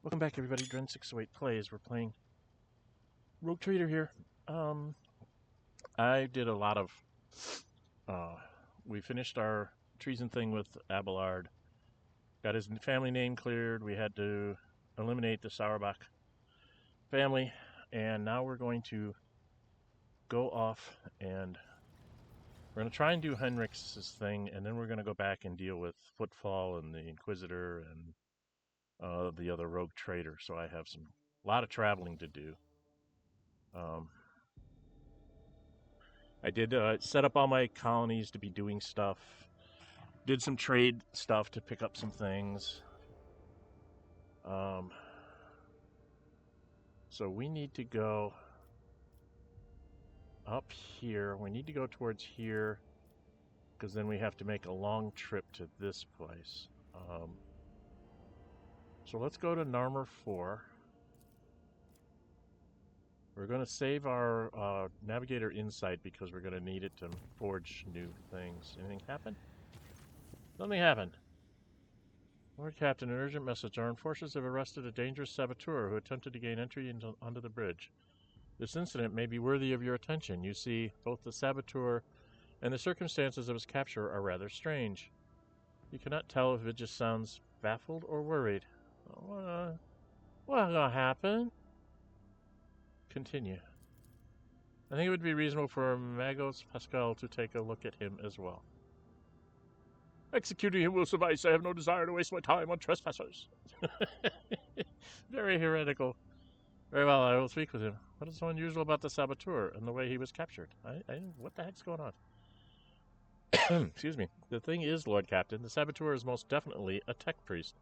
Welcome back, everybody. Dren608 plays. We're playing Rogue Trader here. I did a lot of... we finished our treason thing with A.A.R. Got his family name cleared. We had to eliminate the Sauerbach family. And now we're going to go off and... We're going to try and do Henrik's thing, and then we're going to go back and deal with Footfall and the Inquisitor and the other rogue trader. So I have a lot of traveling to do. I did set up all my colonies to be doing stuff. Did some trade stuff to pick up some things. So we need to go up here. We need to go towards here because then we have to make a long trip to this place. So let's go to Narmer 4. We're going to save our Navigator Insight because we're going to need it to forge new things. Anything happen? Nothing happened. Lord Captain, an urgent message. Our enforcers have arrested a dangerous saboteur who attempted to gain entry onto the bridge. This incident may be worthy of your attention. You see, both the saboteur and the circumstances of his capture are rather strange. You cannot tell if it just sounds baffled or worried. What's gonna happen? Continue. I think it would be reasonable for Magos Pasqal to take a look at him as well. Executing him will suffice. I have no desire to waste my time on trespassers. Very heretical. Very well, I will speak with him. What is so unusual about the saboteur and the way he was captured? What the heck's going on? Excuse me. The thing is, Lord Captain, the saboteur is most definitely a tech priest.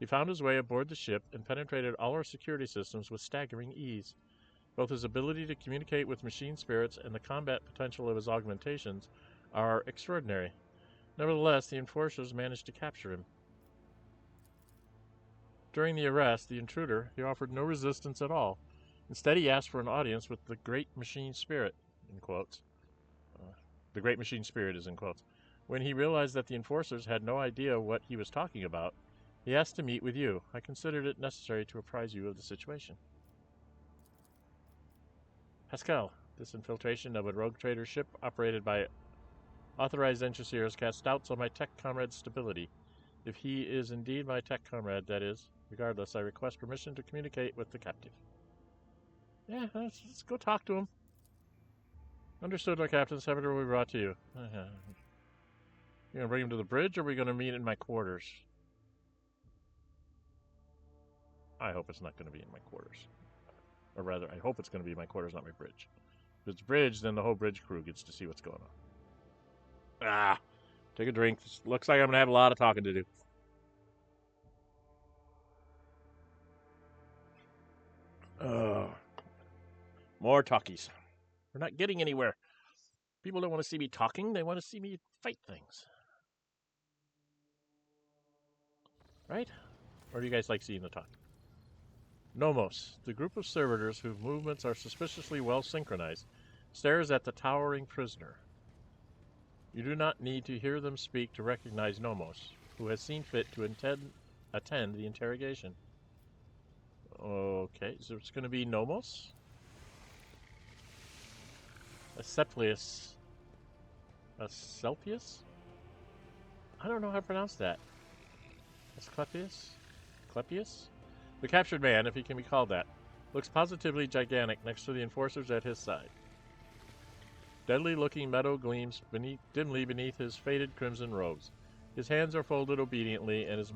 He found his way aboard the ship and penetrated all our security systems with staggering ease. Both his ability to communicate with machine spirits and the combat potential of his augmentations are extraordinary. Nevertheless, the enforcers managed to capture him. During the arrest, the intruder, he offered no resistance at all. Instead, he asked for an audience with the Great Machine Spirit, in quotes. The Great Machine Spirit is in quotes. When he realized that the enforcers had no idea what he was talking about, he asked to meet with you. I considered it necessary to apprise you of the situation. Pasqal, this infiltration of a rogue trader ship operated by authorized engineers casts doubts on my tech comrade's stability. If he is indeed my tech comrade, that is, regardless, I request permission to communicate with the captive. Yeah, let's go talk to him. Understood, Lord Captain. The saboteur will be brought to you. You gonna bring him to the bridge, or are we gonna meet in my quarters? I hope it's not gonna be in my quarters. Or rather, I hope it's gonna be in my quarters, not my bridge. If it's bridge, then the whole bridge crew gets to see what's going on. Take a drink. This looks like I'm gonna have a lot of talking to do. More talkies. We're not getting anywhere. People don't want to see me talking. They want to see me fight things. Right? Or do you guys like seeing the talk? Nomos, the group of servitors whose movements are suspiciously well synchronized, stares at the towering prisoner. You do not need to hear them speak to recognize Nomos, who has seen fit to attend the interrogation. Okay, so it's going to be Nomos? Asclepius. Asclepius? I don't know how to pronounce that. Asclepius? Asclepius? The captured man, if he can be called that, looks positively gigantic next to the enforcers at his side. Deadly-looking metal gleams dimly beneath his faded crimson robes. His hands are folded obediently, and his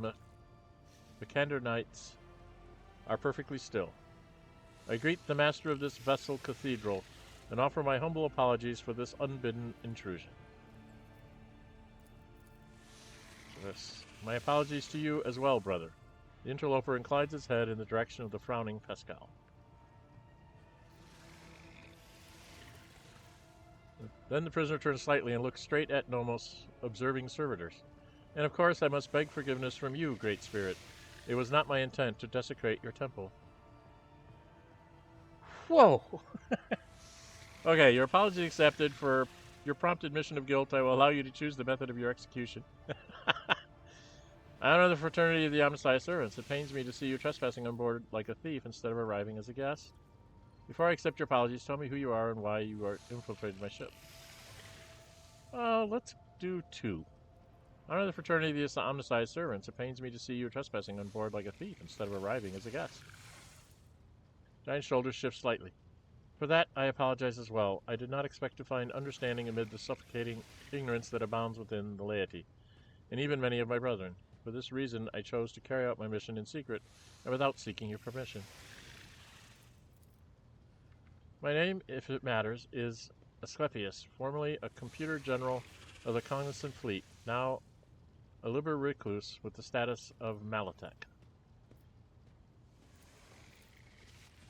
mechanites are perfectly still. I greet the master of this vessel cathedral, and offer my humble apologies for this unbidden intrusion. Yes. My apologies to you as well, brother. The interloper inclines his head in the direction of the frowning Pasqal. Then the prisoner turns slightly and looks straight at Nomos, observing servitors. And of course I must beg forgiveness from you, Great Spirit. It was not my intent to desecrate your temple. Whoa! Okay, your apology accepted. For your prompt admission of guilt, I will allow you to choose the method of your execution. I honor the fraternity of the Omniscient servants. It pains me to see you trespassing on board like a thief instead of arriving as a guest. Before I accept your apologies, tell me who you are and why you are infiltrated my ship. Let's do 2. Honor the fraternity of the Omniscient servants. It pains me to see you trespassing on board like a thief instead of arriving as a guest. Giant shoulders shift slightly. For that, I apologize as well. I did not expect to find understanding amid the suffocating ignorance that abounds within the laity, and even many of my brethren. For this reason, I chose to carry out my mission in secret and without seeking your permission. My name, if it matters, is Asclepius, formerly a computer general of the Cognizant Fleet, now a liber recluse with the status of Malotech.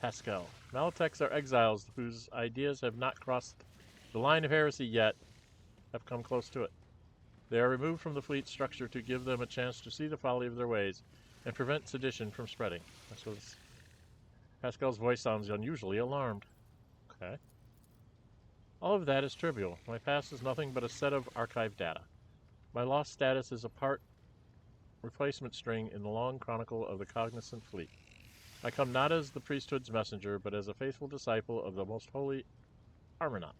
Pasqal. Malotechs are exiles whose ideas have not crossed the line of heresy yet, have come close to it. They are removed from the fleet structure to give them a chance to see the folly of their ways and prevent sedition from spreading. So Pascal's voice sounds unusually alarmed. Okay. All of that is trivial. My past is nothing but a set of archived data. My lost status is a part replacement string in the long chronicle of the Cognizant Fleet. I come not as the priesthood's messenger, but as a faithful disciple of the most holy Armanaut.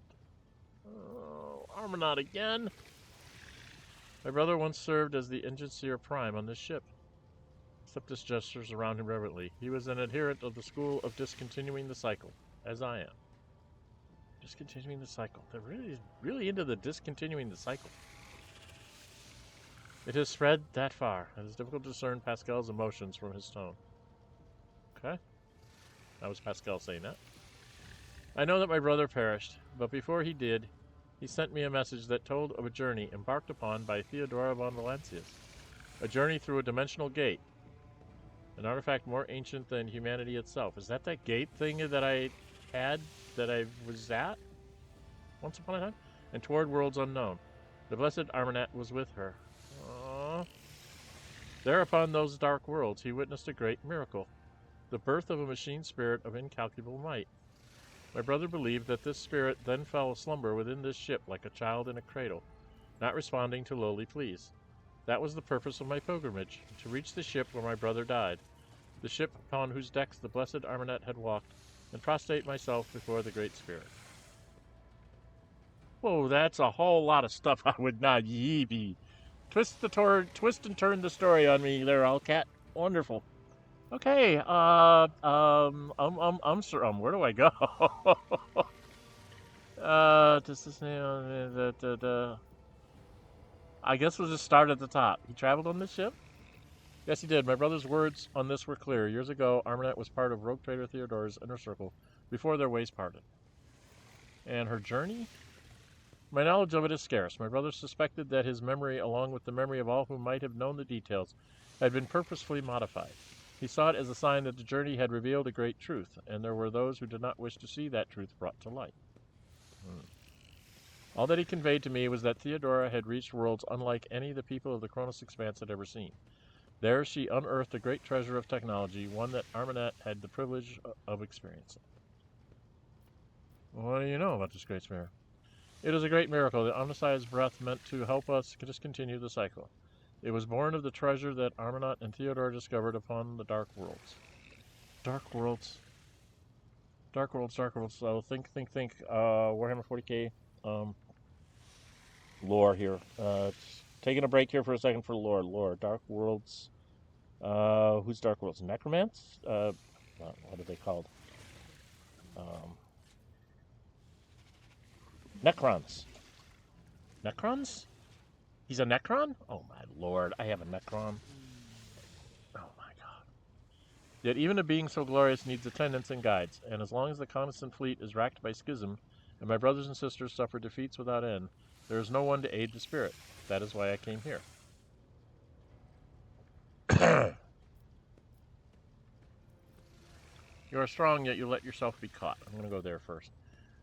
Oh, Armanaut again? My brother once served as the Engineer Prime on this ship. Septus gestures around him reverently. He was an adherent of the school of discontinuing the cycle, as I am. Discontinuing the cycle. They're really into the discontinuing the cycle. It has spread that far. It is difficult to discern Pascal's emotions from his tone. Okay. That was Pasqal saying that. I know that my brother perished, but before he did, he sent me a message that told of a journey embarked upon by Theodora von Valancius. A journey through a dimensional gate. An artifact more ancient than humanity itself. Is that gate thing that I had, that I was at once upon a time? And toward worlds unknown. The blessed Armanaut was with her. Aww. There upon those dark worlds, he witnessed a great miracle. The birth of a machine spirit of incalculable might. My brother believed that this spirit then fell slumber within this ship like a child in a cradle, not responding to lowly pleas. That was the purpose of my pilgrimage, to reach the ship where my brother died, the ship upon whose decks the blessed Armanaut had walked, and prostrate myself before the Great Spirit. Whoa, that's a whole lot of stuff I would not be. Twist and turn the story on me there, Owlcat. Wonderful. Okay, where do I go? Just this name, I guess we'll just start at the top. He traveled on this ship? Yes, he did. My brother's words on this were clear. Years ago, Armanaut was part of rogue trader Theodora's inner circle before their ways parted. And her journey? My knowledge of it is scarce. My brother suspected that his memory, along with the memory of all who might have known the details, had been purposefully modified. He saw it as a sign that the journey had revealed a great truth, and there were those who did not wish to see that truth brought to light. All that he conveyed to me was that Theodora had reached worlds unlike any the people of the Koronus Expanse had ever seen. There she unearthed a great treasure of technology, one that Armanaut had the privilege of experiencing. What do you know about this great spirit? It is a great miracle. The Omniscient's breath meant to help us discontinue the cycle. It was born of the treasure that Armanaut and Theodora discovered upon the Dark Worlds. Dark Worlds. Dark Worlds. So think. Warhammer 40k lore here. Taking a break here for a second for lore. Dark Worlds. Who's Dark Worlds? Necromants? What are they called? Necrons. Necrons? He's a Necron? Oh my lord, I have a Necron. Oh my god. Yet even a being so glorious needs attendants and guides, and as long as the Cognizant Fleet is racked by schism, and my brothers and sisters suffer defeats without end, there is no one to aid the spirit. That is why I came here. You are strong, yet you let yourself be caught. I'm going to go there first.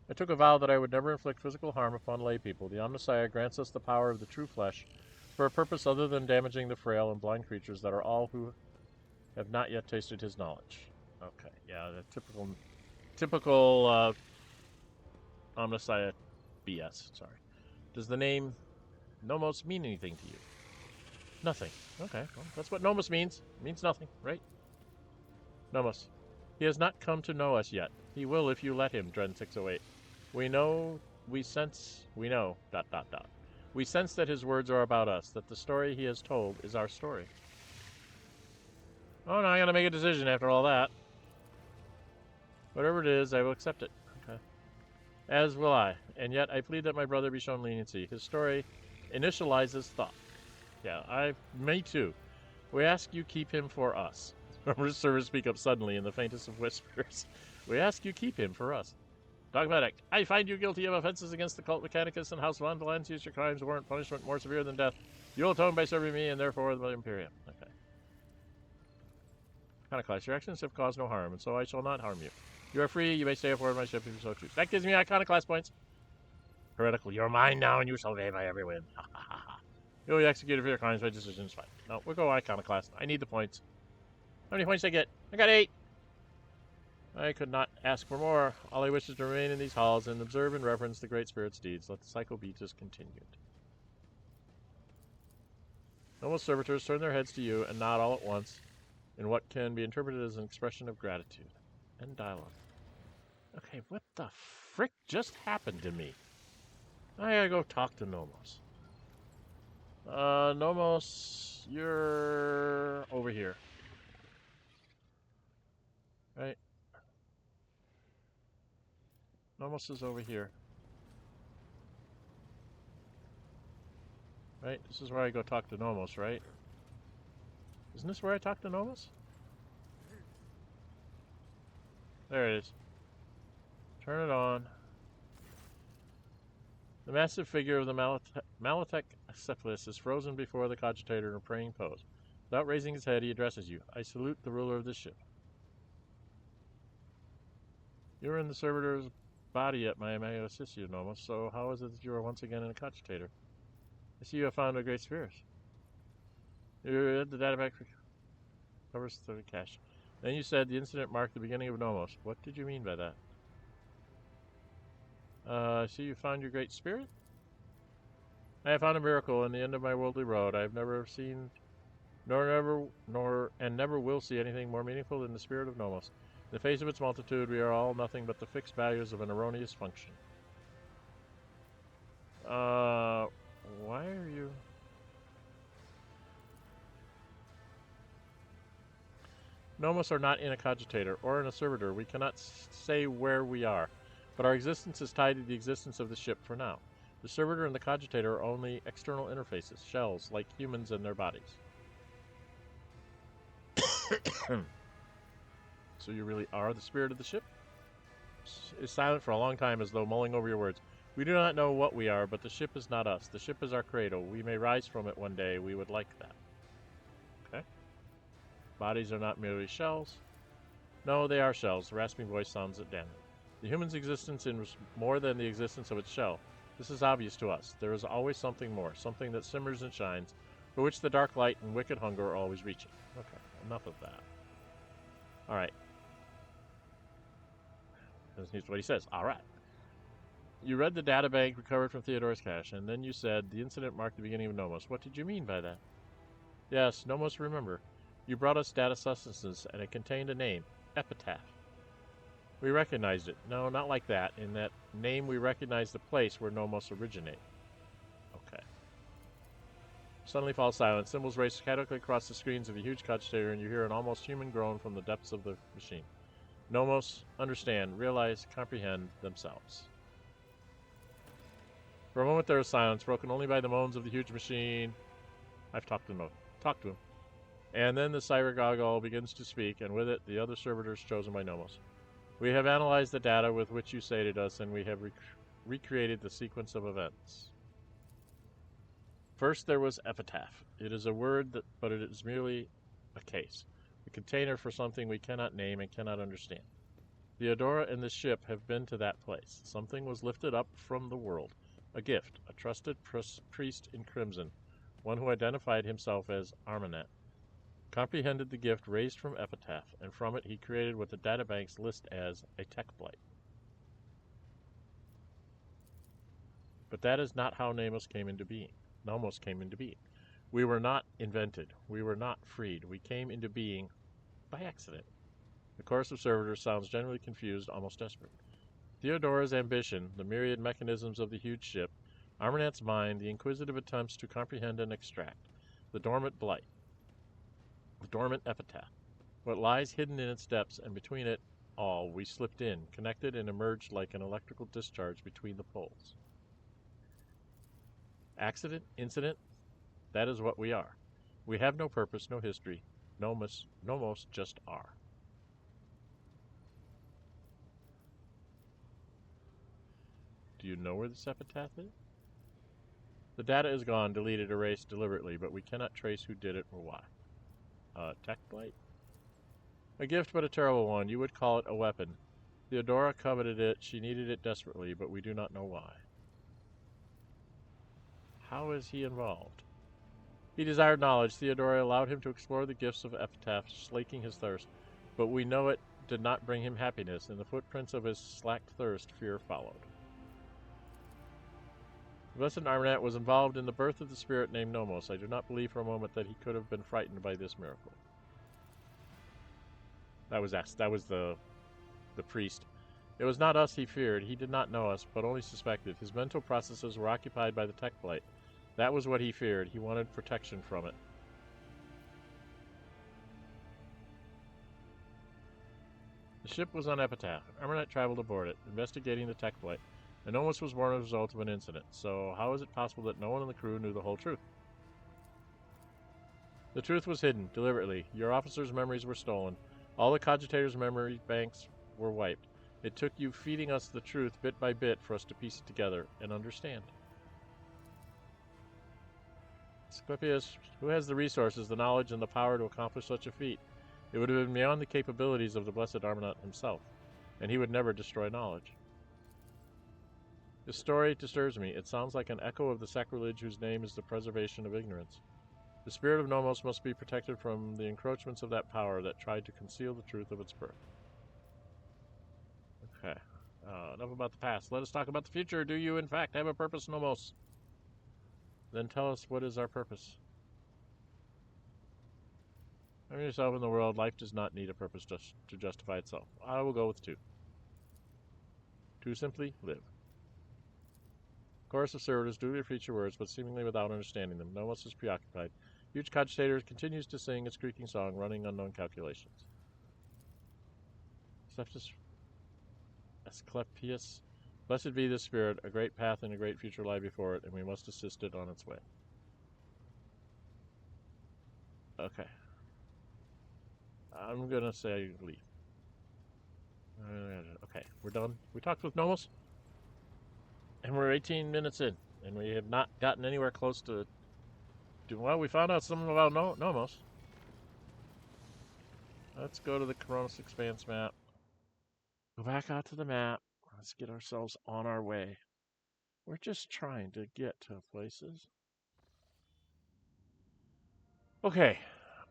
I took a vow that I would never inflict physical harm upon lay people. The Omniscient grants us the power of the true flesh for a purpose other than damaging the frail and blind creatures that are all who have not yet tasted his knowledge. Okay, yeah, the typical Omniscient BS, sorry. Does the name Nomos mean anything to you? Nothing. Okay, well, that's what Nomos means. It means nothing, right? Nomos. He has not come to know us yet. He will if you let him, Dren608. We know, we sense, we know, ... We sense that his words are about us, that the story he has told is our story. Oh, now I gotta make a decision after all that. Whatever it is, I will accept it. Okay. As will I. And yet, I plead that my brother be shown leniency. His story initializes thought. Yeah, me too. We ask you keep him for us. Numerous servers speak up suddenly in the faintest of whispers. We ask you keep him for us. Dogmatic. I find you guilty of offenses against the cult Mechanicus and House Von Valancius. Your crimes warrant punishment more severe than death. You will atone by serving me and therefore the Imperium. Okay. Iconoclast. Your actions have caused no harm, and so I shall not harm you. You are free. You may stay aboard my ship if you so choose. That gives me Iconoclast points. Heretical. You're mine now, and you shall obey my every whim. You will be executed for your crimes by decision. Fine. No, we'll go Iconoclast. I need the points. How many points did I get? I got 8. I could not ask for more. All I wish is to remain in these halls and observe and reverence the Great Spirit's deeds. Let the cycle be discontinued. Nomos servitors turn their heads to you and nod all at once in what can be interpreted as an expression of gratitude. End dialogue. Okay, what the frick just happened to me? I gotta go talk to Nomos. Nomos, you're over here. Right? Nomos is over here. Right? This is where I go talk to Nomos, right? Isn't this where I talk to Nomos? There it is. Turn it on. The massive figure of the Malatech Asclepius is frozen before the cogitator in a praying pose. Without raising his head, he addresses you. I salute the ruler of this ship. You were in the servitor's body at my assist Nomos, so how is it that you are once again in a cogitator? I see you have found a great spirit. You read the data back covers the cache. Then you said the incident marked the beginning of Nomos. What did you mean by that? I see you found your great spirit? I have found a miracle in the end of my worldly road. I have never seen, never will see anything more meaningful than the spirit of Nomos. In the face of its multitude, we are all nothing but the fixed values of an erroneous function. Why are you... Nomos are not in a cogitator or in a servitor. We cannot say where we are, but our existence is tied to the existence of the ship for now. The servitor and the cogitator are only external interfaces, shells, like humans and their bodies. So you really are the spirit of the ship? Is silent for a long time as though mulling over your words. We do not know what we are, but the ship is not us. The ship is our cradle. We may rise from it one day. We would like that. Okay. Bodies are not merely shells. No, they are shells. The rasping voice sounds at damage. The human's existence is more than the existence of its shell. This is obvious to us. There is always something more, something that simmers and shines, for which the dark light and wicked hunger are always reaching. Okay, enough of that. Alright. Here's what he says. Alright. You read the databank recovered from Theodore's cache, and then you said the incident marked the beginning of Nomos. What did you mean by that? Yes, Nomos, remember. You brought us data substances, and it contained a name. Epitaph. We recognized it. No, not like that. In that name, we recognized the place where Nomos originate. Okay. Suddenly falls silence. Symbols race chaotically across the screens of a huge cogitator, and you hear an almost human groan from the depths of the machine. Nomos, understand, realize, comprehend themselves. For a moment there is silence, broken only by the moans of the huge machine. I've talked to him. And then the Cybergoggle begins to speak, and with it, the other servitors chosen by Nomos. We have analyzed the data with which you sated us, and we have recreated the sequence of events. First, there was epitaph. It is a word, but it is merely a case, a container for something we cannot name and cannot understand. Theodora and the ship have been to that place. Something was lifted up from the world. A gift, a trusted priest in crimson, one who identified himself as Armanet, comprehended the gift raised from epitaph, and from it he created what the databanks list as a tech blight. But that is not how Nomos came into being. We were not invented. We were not freed. We came into being by accident. The chorus of servitors sounds generally confused, almost desperate. Theodora's ambition, the myriad mechanisms of the huge ship, Armanat's mind, the inquisitive attempts to comprehend and extract, the dormant blight, the dormant epitaph, what lies hidden in its depths, and between it all we slipped in, connected and emerged like an electrical discharge between the poles. Accident? Incident? That is what we are. We have no purpose, no history. Nomos just are. Do you know where this epitaph is? The data is gone, deleted, erased deliberately, but we cannot trace who did it or why. Tech blight? A gift, but a terrible one. You would call it a weapon. Theodora coveted it. She needed it desperately, but we do not know why. How is he involved? He desired knowledge. Theodora allowed him to explore the gifts of epitaph, slaking his thirst. But we know it did not bring him happiness. In the footprints of his slacked thirst, fear followed. The blessed Armanat was involved in the birth of the spirit named Nomos. I do not believe for a moment that he could have been frightened by this miracle. That was the priest. It was not us he feared. He did not know us, but only suspected. His mental processes were occupied by the tech blight. That was what he feared. He wanted protection from it. The ship was on Epitaph. Armanat traveled aboard it, investigating the tech blight. And Nomos was born as a result of an incident. So how is it possible that no one in the crew knew the whole truth? The truth was hidden, deliberately. Your officers' memories were stolen. All the cogitators' memory banks were wiped. It took you feeding us the truth bit by bit for us to piece it together and understand. Asclepius, who has the resources, the knowledge, and the power to accomplish such a feat? It would have been beyond the capabilities of the blessed Armanat himself, and he would never destroy knowledge. This story disturbs me. It sounds like an echo of the sacrilege whose name is the preservation of ignorance. The spirit of Nomos must be protected from the encroachments of that power that tried to conceal the truth of its birth. Okay. Enough about the past. Let us talk about the future. Do you, in fact, have a purpose, Nomos? Then tell us, what is our purpose? Having yourself in the world, life does not need a purpose just to justify itself. I will go with 2. 2 simply, live. Chorus of servitors duly repeat your words, but seemingly without understanding them. Nomos is preoccupied. Huge cogitator continues to sing its creaking song, running unknown calculations. Asclepius, blessed be this spirit, a great path and a great future lie before it, and we must assist it on its way. Okay. I'm gonna say leave. Okay, we're done. We talked with Nomos, and we're 18 minutes in, and we have not gotten anywhere close to... Well, we found out something about Nomos. Let's go to the Koronus Expanse map. Go back out to the map. Let's get ourselves on our way. We're just trying to get to places. Okay.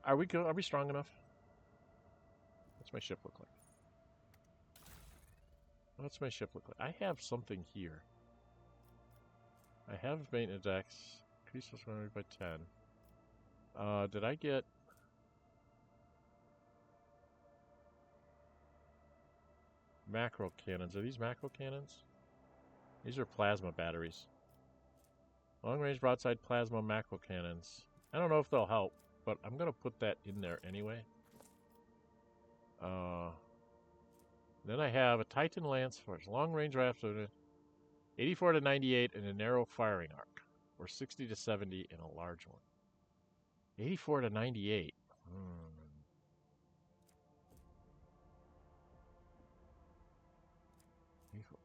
Are we good? Are we strong enough? What's my ship look like? What's my ship look like? I have something here. I have maintenance decks. Increase this memory by 10. Did I get... macro cannons. Are these macro cannons? These are plasma batteries. Long-range broadside plasma macro cannons. I don't know if they'll help, but I'm going to put that in there anyway. Then I have a Titan Lance for long-range rifle, 84 to 98 in a narrow firing arc, or 60 to 70 in a large one. 84 to 98.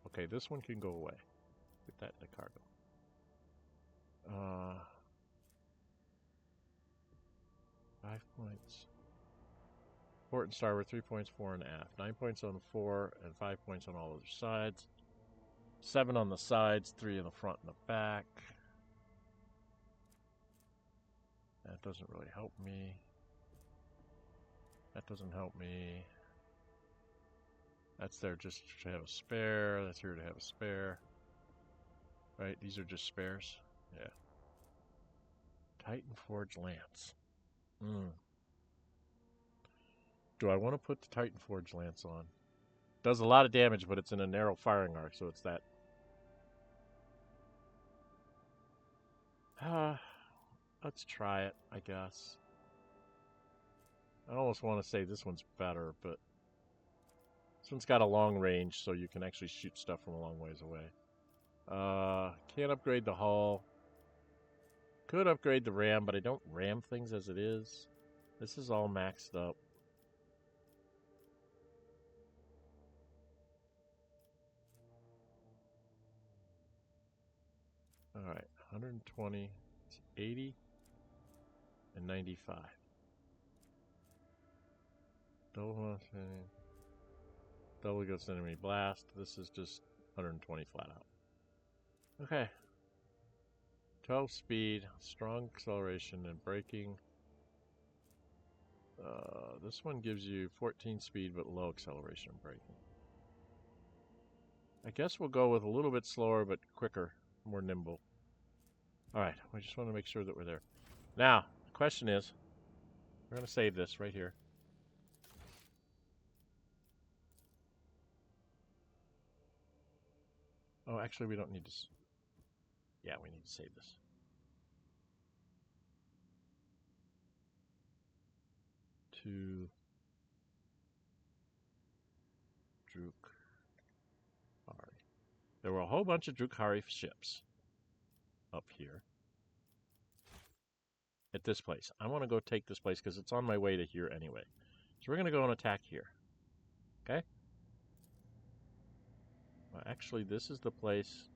Okay, this one can go away. Put that in the cargo. 5 points. Port and starboard, 3 points, 4 and aft. 9 points on the fore, and 5 points on all other sides. 7 on the sides, 3 in the front and the back. That doesn't really help me. That doesn't help me. That's there just to have a spare. That's here to have a spare. Right, these are just spares. Yeah. Titan Forge Lance. Do I want to put the Titan Forge Lance on? Does a lot of damage, but it's in a narrow firing arc, so it's that. Let's try it, I guess. I almost want to say this one's better, but this one's got a long range, so you can actually shoot stuff from a long ways away. Can't upgrade the hull. Could upgrade the ram, but I don't ram things as it is. This is all maxed up. Alright, 120, 80, and 95. Double ghost enemy blast. This is just 120 flat out. Okay. 12 speed, strong acceleration, and braking. This one gives you 14 speed but low acceleration and braking. I guess we'll go with a little bit slower but quicker, more nimble. Alright, we just want to make sure that we're there. Now, the question is, we're going to save this right here. Oh, actually, we don't need to... Yeah, we need to save this. To Drukhari. There were a whole bunch of Drukhari ships up here at this place. I want to go take this place because it's on my way to here anyway. So we're going to go and attack here. Okay? Well, actually, this is the place.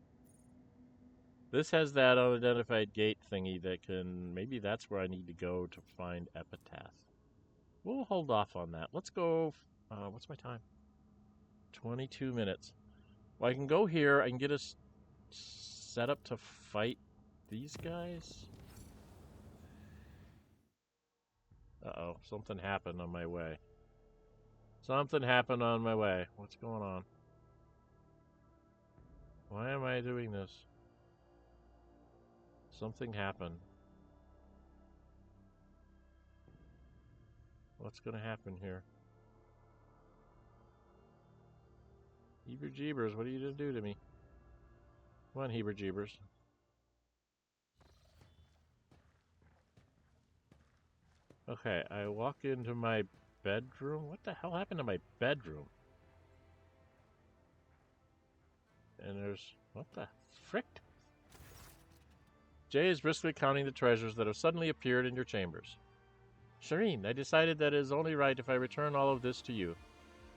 This has that unidentified gate thingy that can... Maybe that's where I need to go to find Epitaph. We'll hold off on that. Let's go... what's my time? 22 minutes. Well, I can go here. I can get us set up to fight these guys. Uh-oh. Something happened on my way. Something happened on my way. What's going on? Why am I doing this? Something happened. What's going to happen here? Heber Jeebers, what are you going to do to me? Come on, Heber Jeebers. Okay, I walk into my bedroom. What the hell happened to my bedroom? And there's... What the frick? Jay is briskly counting the treasures that have suddenly appeared in your chambers. Shireen, I decided that it is only right if I return all of this to you.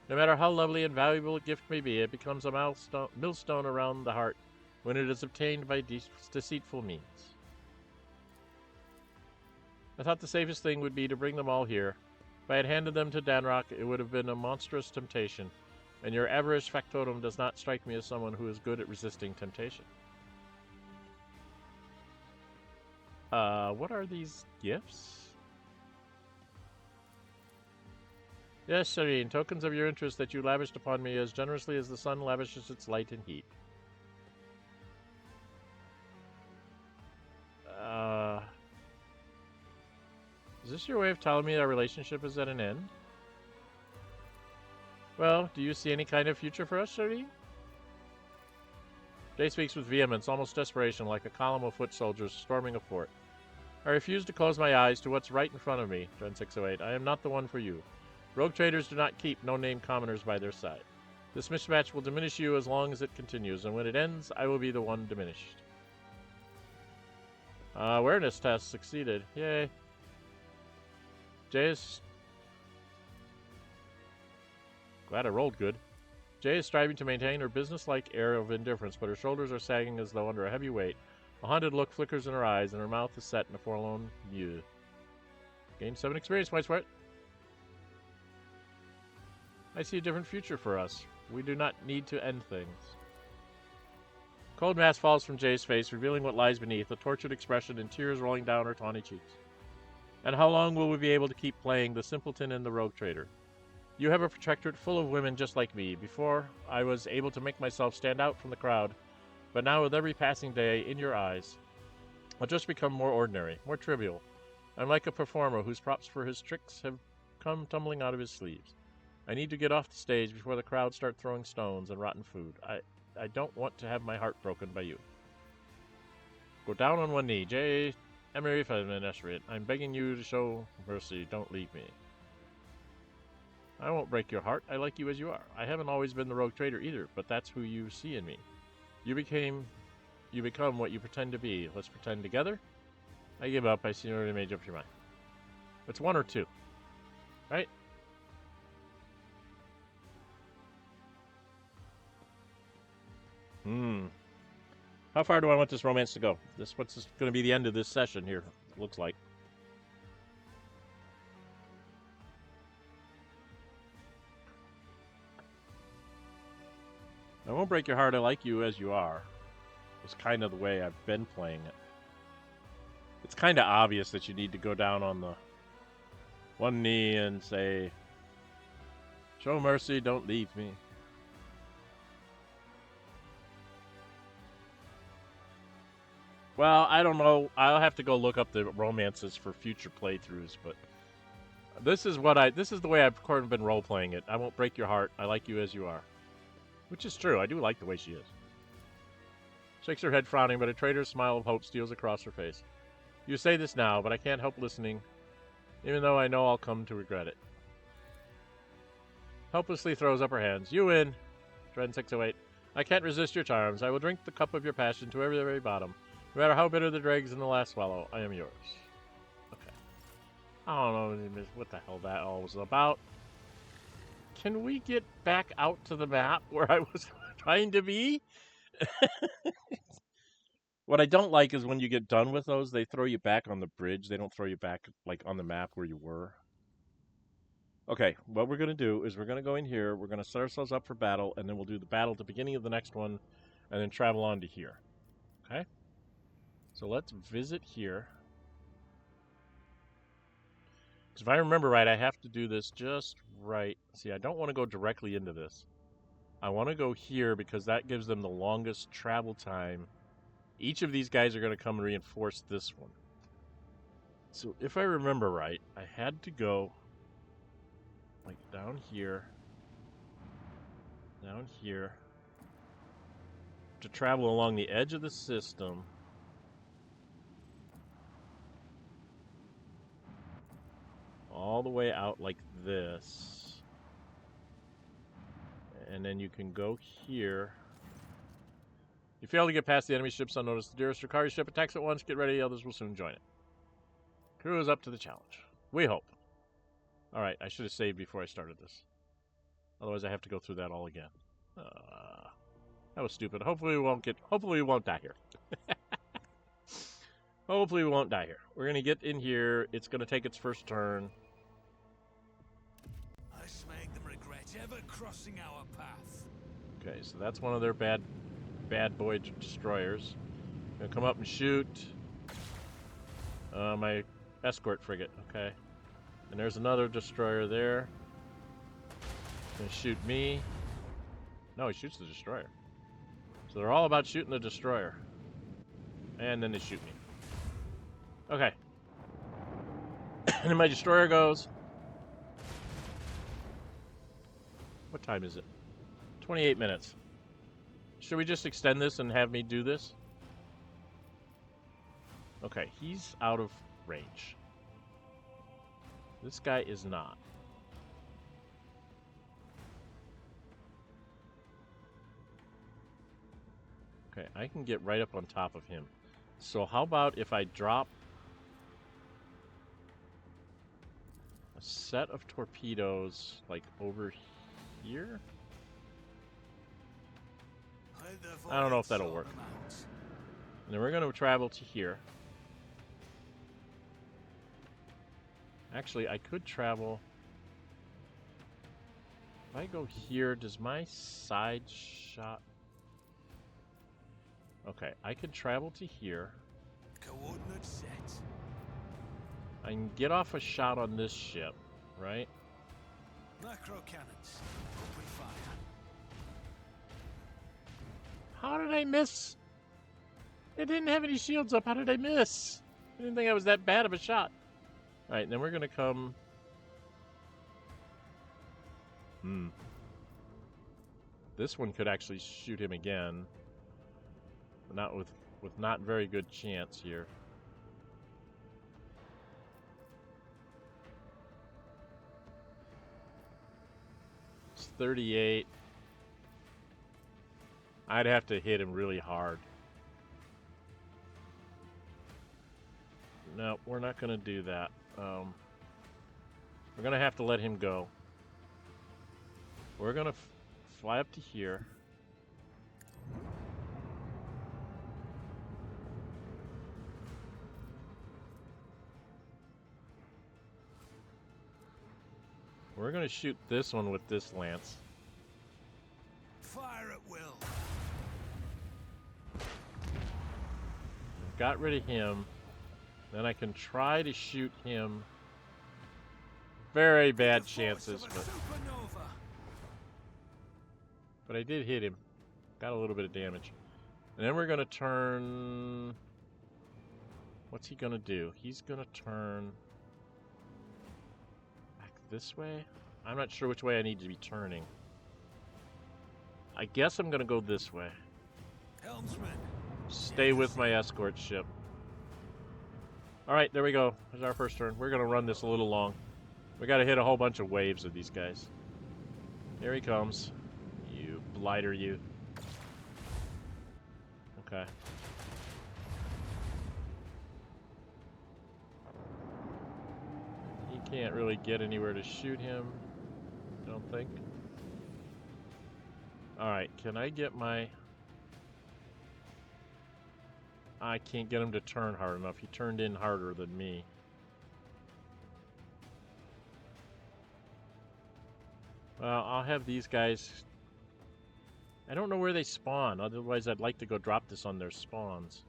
No matter how lovely and valuable a gift may be, it becomes a millstone around the heart when it is obtained by deceitful means. I thought the safest thing would be to bring them all here. If I had handed them to Danrock, it would have been a monstrous temptation, and your average factotum does not strike me as someone who is good at resisting temptation. What are these gifts? Yes, Shireen, tokens of your interest that you lavished upon me as generously as the sun lavishes its light and heat. Is this your way of telling me our relationship is at an end? Well, do you see any kind of future for us, Shireen? Jay speaks with vehemence, almost desperation, like a column of foot soldiers storming a fort. I refuse to close my eyes to what's right in front of me, Dren608. I am not the one for you. Rogue traders do not keep no-name commoners by their side. This mismatch will diminish you as long as it continues, and when it ends, I will be the one diminished. Awareness test succeeded. Yay. Jay is... Glad I rolled good. Jay is striving to maintain her business-like air of indifference, but her shoulders are sagging as though under a heavy weight. A haunted look flickers in her eyes, and her mouth is set in a forlorn mew. Gain 7 experience points for it. I see a different future for us. We do not need to end things. Cold mask falls from Jay's face, revealing what lies beneath, a tortured expression and tears rolling down her tawny cheeks. And how long will we be able to keep playing the simpleton and the rogue trader? You have a protectorate full of women just like me. Before, I was able to make myself stand out from the crowd, but now with every passing day in your eyes, I'll just become more ordinary, more trivial. I'm like a performer whose props for his tricks have come tumbling out of his sleeves. I need to get off the stage before the crowd start throwing stones and rotten food. I don't want to have my heart broken by you. Go down on one knee. J. Emery Feldman Esrit. I'm begging you to show mercy. Don't leave me. I won't break your heart. I like you as you are. I haven't always been the rogue trader either, but that's who you see in me. You become what you pretend to be. Let's pretend together. I give up. I see you already made up your mind. It's 1 or 2. Right? How far do I want this romance to go? What's this going to be the end of this session here? Looks like. I won't break your heart. I like you as you are. It's kind of the way I've been playing it. It's kind of obvious that you need to go down on the one knee and say, show mercy, don't leave me. Well, I don't know. I'll have to go look up the romances for future playthroughs, but this is the way I've been role playing it. I won't break your heart. I like you as you are. Which is true. I do like the way she is. Shakes her head frowning, but a traitor's smile of hope steals across her face. You say this now, but I can't help listening, even though I know I'll come to regret it. Helplessly throws up her hands. You win, Dren608. I can't resist your charms. I will drink the cup of your passion to every very bottom. No matter how bitter the dregs in the last swallow, I am yours. Okay. I don't know what the hell that all was about. Can we get back out to the map where I was trying to be? What I don't like is when you get done with those, they throw you back on the bridge. They don't throw you back like on the map where you were. Okay, what we're going to do is we're going to go in here, we're going to set ourselves up for battle, and then we'll do the battle at the beginning of the next one, and then travel on to here. Okay? So let's visit here. Because if I remember right, I have to do this just right. See, I don't want to go directly into this. I want to go here because that gives them the longest travel time. Each of these guys are going to come and reinforce this one. So if I remember right, I had to go like down here, to travel along the edge of the system. All the way out like this. And then you can go here. You fail to get past the enemy ships unnoticed. The dearest Drukhari ship attacks at once. Get ready, others will soon join it. Crew is up to the challenge. We hope. Alright, I should have saved before I started this. Otherwise I have to go through that all again. That was stupid. Hopefully we won't die here. Hopefully we won't die here. We're going to get in here. It's going to take its first turn. I make them regret ever crossing our path. Okay, so that's one of their bad boy destroyers. Gonna come up and shoot my escort frigate. Okay, and there's another destroyer there. Gonna shoot me. No, he shoots the destroyer. So they're all about shooting the destroyer, and then they shoot me. Okay, and then my destroyer goes. What time is it? 28 minutes. Should we just extend this and have me do this? Okay, he's out of range. This guy is not. Okay, I can get right up on top of him. So how about if I drop a set of torpedoes, like, over here? I don't know if that'll work. And then we're going to travel to here. Actually, I could travel. If I go here, does my side shot... Okay, I could travel to here. Coordinate set. I can get off a shot on this ship, right? Macro cannons. Open fire. How did I miss? It didn't have any shields up. How did I miss? I didn't think I was that bad of a shot. Alright, and then we're going to come... This one could actually shoot him again. Not with not very good chance here. It's 38. I'd have to hit him really hard. No, we're not going to do that. We're going to have to let him go. We're going to fly up to here. We're going to shoot this one with this lance. Fire at will. Got rid of him. Then I can try to shoot him. Very bad chances, but I did hit him. Got a little bit of damage. And then we're going to turn... What's he going to do? He's going to turn... back this way? I'm not sure which way I need to be turning. I guess I'm going to go this way. Helmsman. Stay with my escort ship. Alright, there we go. There's our first turn. We're going to run this a little long. We got to hit a whole bunch of waves of these guys. Here he comes. You blighter, you. Okay. He can't really get anywhere to shoot him, I don't think. Alright, can I get my... I can't get him to turn hard enough. He turned in harder than me. Well, I'll have these guys... I don't know where they spawn. Otherwise, I'd like to go drop this on their spawns.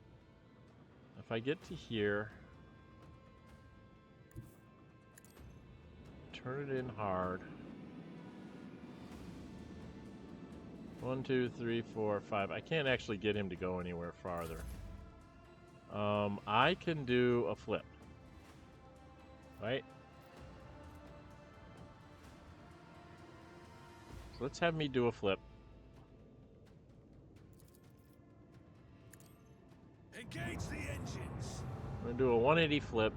If I get to here... Turn it in hard. 1, 2, 3, 4, 5. I can't actually get him to go anywhere farther. I can do a flip. Right? So let's have me do a flip. Engage the engines. I'm going to do a 180 flip.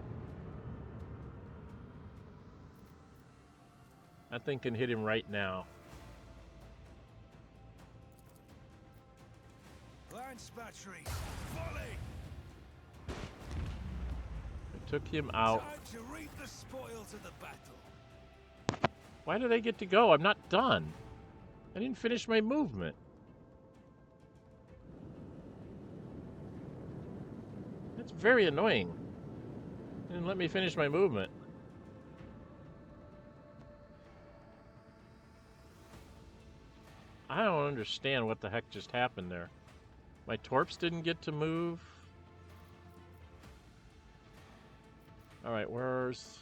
That thing can hit him right now. Lance battery. Volley. I took him out. Time to reap the spoils of the battle. Why did I get to go? I'm not done. I didn't finish my movement. That's very annoying. Didn't let me finish my movement. I don't understand what the heck just happened there. My torps didn't get to move. Alright, where's...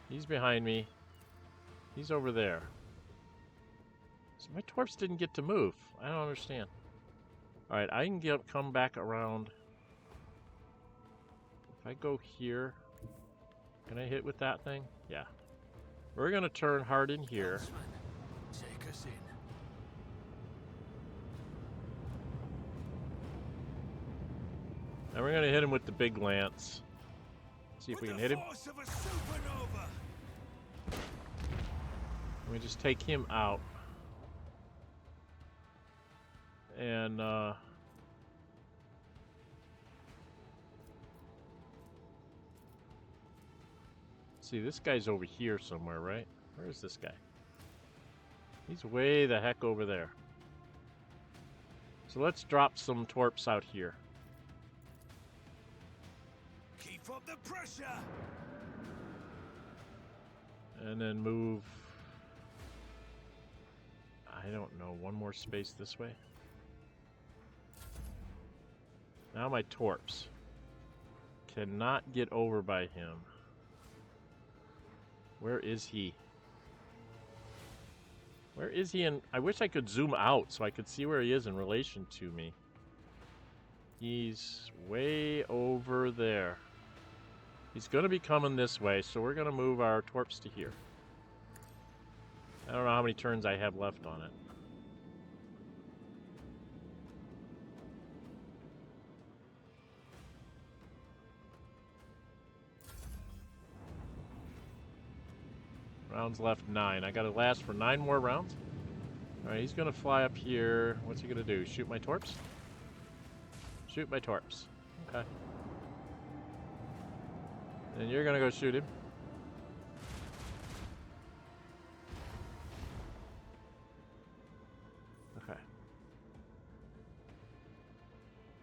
He's behind me. He's over there. So my torps didn't get to move. I don't understand. Alright, I can come back around. If I go here... Can I hit with that thing? Yeah. We're going to turn hard in here. Take us in. And we're going to hit him with the big lance. See if we can hit him. Let me just take him out. And, see, this guy's over here somewhere, right? Where is this guy? He's way the heck over there. So let's drop some torps out here. Keep up the pressure. And then move... I don't know, one more space this way. Now my torps cannot get over by him. Where is he? Where is he? I wish I could zoom out so I could see where he is in relation to me. He's way over there. He's going to be coming this way, so we're going to move our torps to here. I don't know how many turns I have left on it. Rounds left 9. I got to last for 9 more rounds. Alright, he's going to fly up here. What's he going to do? Shoot my torps? Shoot my torps. Okay. And you're going to go shoot him. Okay.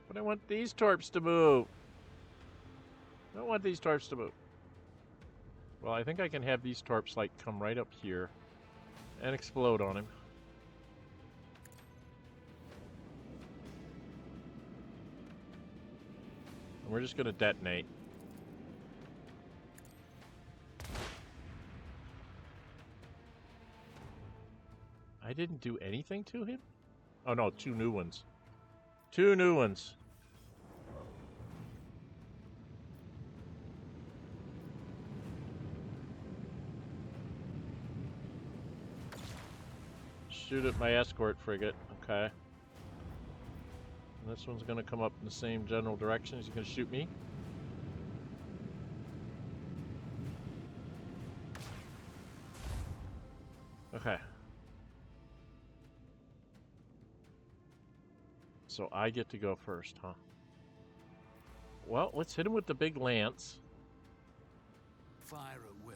But I want these torps to move. I don't want these torps to move. Well, I think I can have these torps, like, come right up here and explode on him. And we're just going to detonate. I didn't do anything to him? Oh, no, 2 new ones. 2 new ones. Shoot at my escort frigate. Okay. And this one's going to come up in the same general direction. Is he going to shoot me? Okay. So I get to go first, huh? Well, let's hit him with the big lance. Fire at will.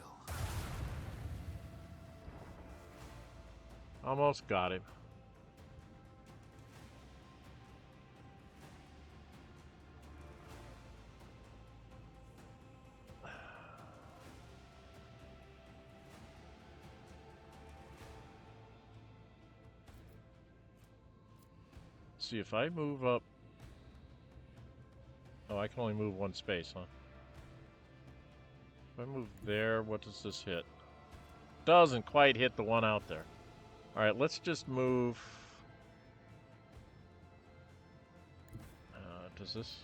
Almost got him. See, if I move up... Oh, I can only move 1 space, huh? If I move there, what does this hit? Doesn't quite hit the one out there. Alright, let's just move... does this...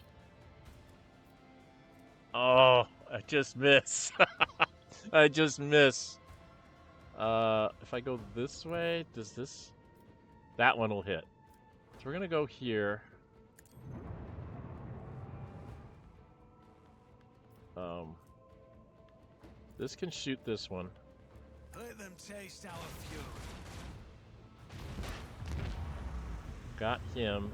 Oh, I just miss. I just miss. If I go this way, does this... That one will hit. So we're going to go here. This can shoot this one. Let them taste our fury. Got him.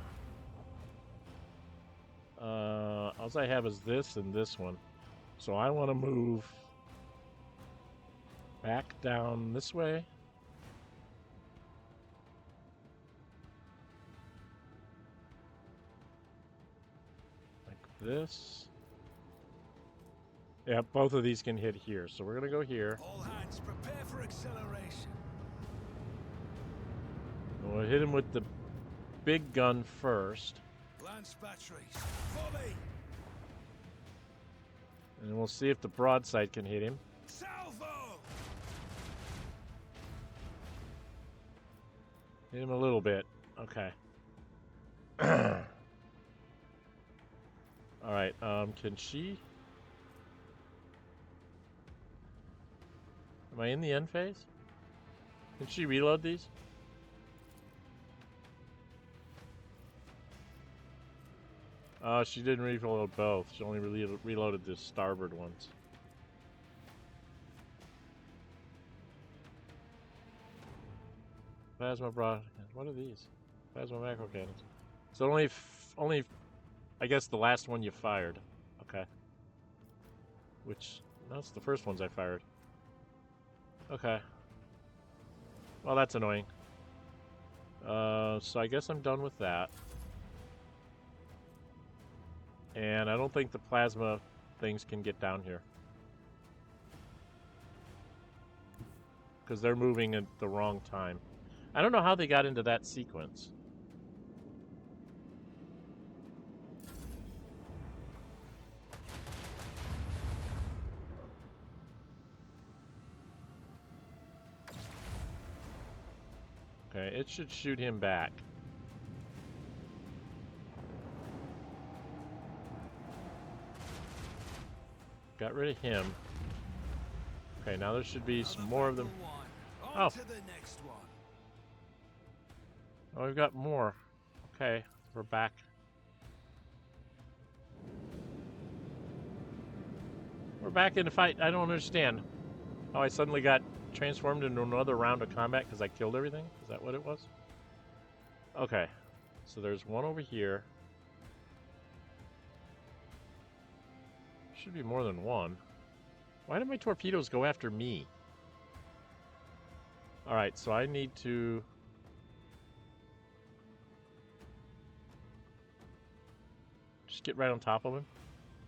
All I have is this and this one. So I want to move back down this way. Like this. Yeah, both of these can hit here. So we're going to go here. All hands prepare for acceleration. And we'll hit him with the big gun first. Lance batteries, volley! And we'll see if the broadside can hit him. Salvo! Hit him a little bit. Okay. Alright, can she... Am I in the end phase? Can she reload these? She didn't reload both. She only reloaded the starboard ones. Plasma broad... What are these? Plasma macro cannons. So only... I guess the last one you fired. Okay. Which... That's the first ones I fired. Okay. Well, that's annoying. So I guess I'm done with that. And I don't think the plasma things can get down here. Because they're moving at the wrong time. I don't know how they got into that sequence. Okay, it should shoot him back. got rid of him. Okay, now there should be some more of them. On to the next one. Oh, we've got more. Okay, we're back. We're back in the fight. I don't understand. Oh, I suddenly got transformed into another round of combat because I killed everything? Is that what it was? Okay. So there's one over here. Should be more than one. Why did my torpedoes go after me? Alright, so I need to... just get right on top of him.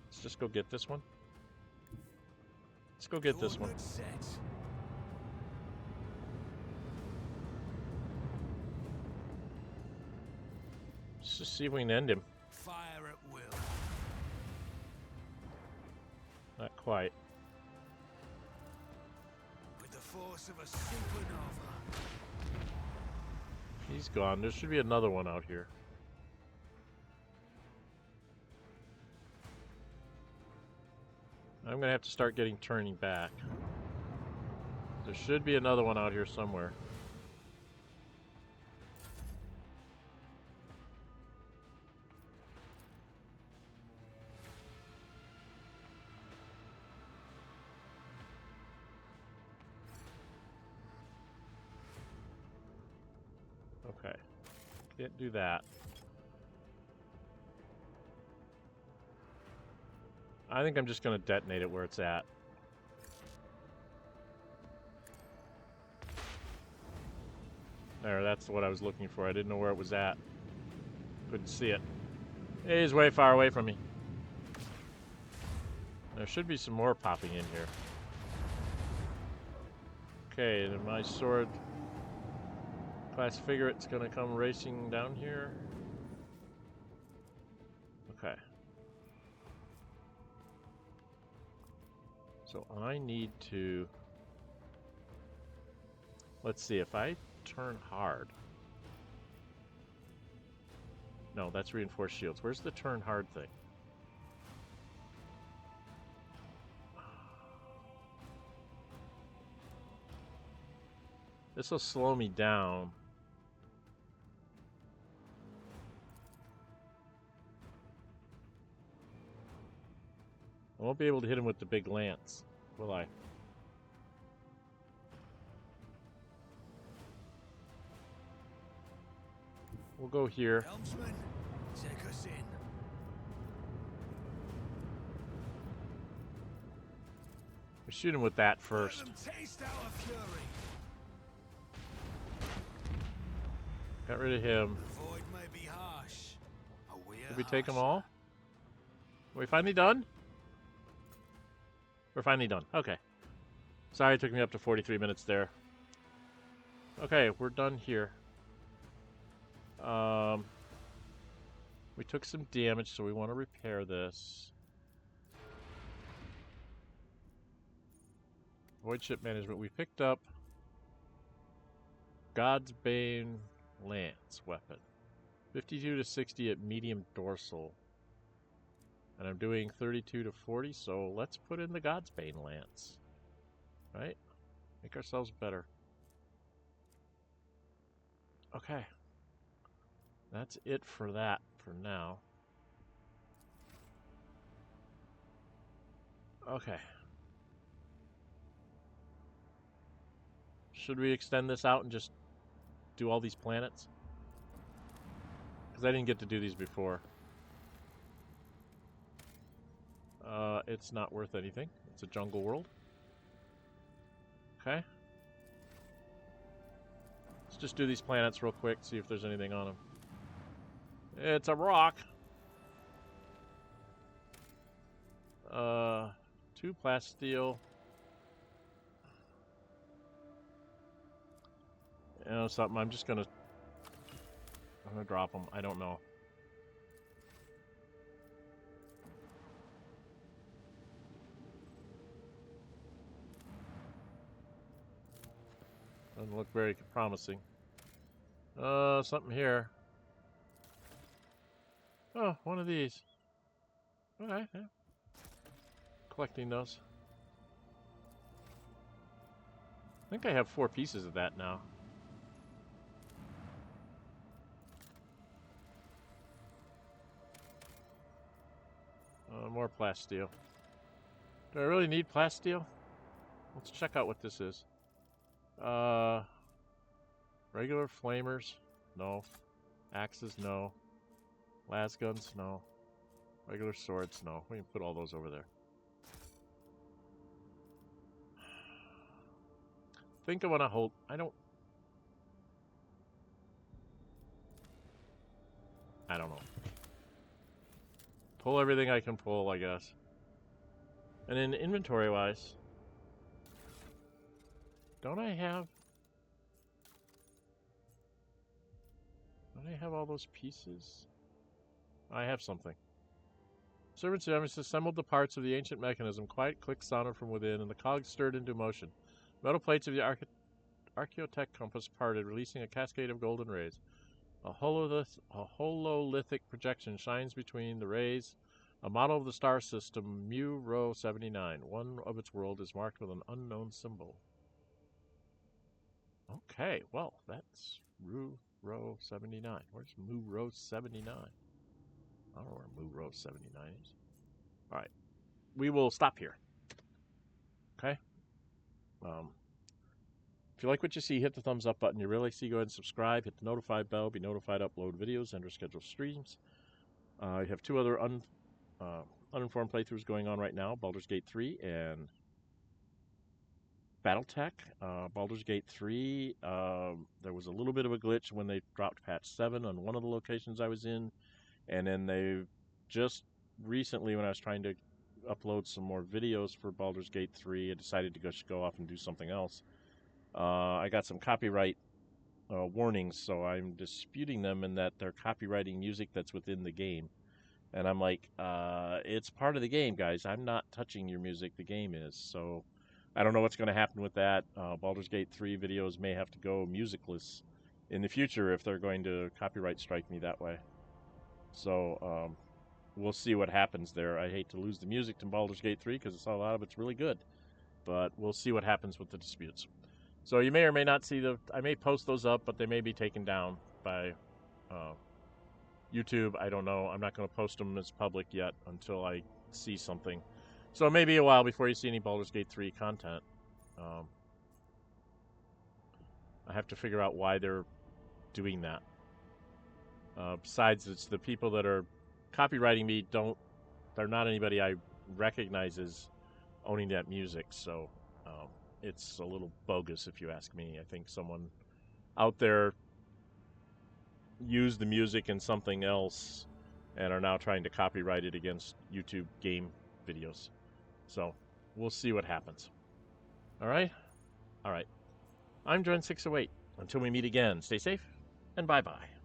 Let's just go get this one. Let's go get this one. Let's just see if we can end him. Fire at will. Not quite. With the force of a supernova. He's gone. There should be another one out here. I'm gonna have to start turning back. There should be another one out here somewhere. Okay. Can't do that. I think I'm just going to detonate it where it's at. There, that's what I was looking for. I didn't know where it was at. Couldn't see it. He's way far away from me. There should be some more popping in here. Okay, then my sword class figure's going to come racing down here. Okay. So I need to... let's see, if I turn hard... no, that's reinforced shields. Where's the turn hard thing? This will slow me down. I won't be able to hit him with the big lance, will I? We'll go here. Helmsman, take us in. We shoot him with that first. Let them taste our fury. Got rid of him. The void may be harsh. But we are Did we take them harsher. all? Are we finally done? We're finally done. Okay. Sorry it took me up to 43 minutes there. Okay, we're done here. We took some damage, so we want to repair this. Void ship management. We picked up God's Bane Lance weapon. 52 to 60 at medium dorsal. And I'm doing 32 to 40, so let's put in the God's Bane Lance. Right? Make ourselves better. Okay. That's it for that for now. Okay. Should we extend this out and just do all these planets? Because I didn't get to do these before. It's not worth anything. It's a jungle world. Okay. Let's just do these planets real quick, see if there's anything on them. It's a rock. 2 Plasteel. You know something, I'm gonna drop them. I don't know. Doesn't look very promising. Something here. Oh, one of these. Okay, yeah. collecting those. I think I have 4 pieces of that now. More Plasteel. Do I really need Plasteel? Let's check out what this is. Regular flamers? No. Axes? No. Las guns? No. Regular swords? No. We can put all those over there. I think I want to hold... I don't know. Pull everything I can pull, I guess. And then inventory-wise... Don't I have all those pieces? I have something. Servants have assembled the parts of the ancient mechanism. Quiet clicks sounded from within, and the cogs stirred into motion. Metal plates of the Archeotech Compass parted, releasing a cascade of golden rays. A hololithic projection shines between the rays. A model of the star system, Mu Rho 79. One of its world is marked with an unknown symbol. Okay, well, that's Mu Rho 79. Where's Mu Rho 79? I don't know where Mu Rho 79 is. Alright. We will stop here. Okay? If you like what you see, hit the thumbs up button. You really see, go ahead and subscribe. Hit the notify bell. Be notified to upload videos and or schedule streams. I have 2 other uninformed playthroughs going on right now. Baldur's Gate 3 and Battletech. Baldur's Gate 3, there was a little bit of a glitch when they dropped patch 7 on one of the locations I was in. And then they just recently, when I was trying to upload some more videos for Baldur's Gate 3, I decided to go off and do something else. I got some copyright warnings, so I'm disputing them in that they're copywriting music that's within the game. And I'm like, it's part of the game, guys. I'm not touching your music. The game is. So I don't know what's going to happen with that. Baldur's Gate 3 videos may have to go musicless in the future if they're going to copyright strike me that way. So we'll see what happens there. I hate to lose the music to Baldur's Gate 3 because a lot of it's really good. But we'll see what happens with the disputes. So you may or may not see I may post those up, but they may be taken down by YouTube. I don't know. I'm not going to post them as public yet until I see something. So it may be a while before you see any Baldur's Gate 3 content. I have to figure out why they're doing that. Besides, it's the people that are copywriting me they're not anybody I recognize as owning that music, so it's a little bogus if you ask me. I think someone out there used the music in something else and are now trying to copyright it against YouTube game videos. So we'll see what happens. All right? All right. I'm Dren608. Until we meet again, stay safe and bye-bye.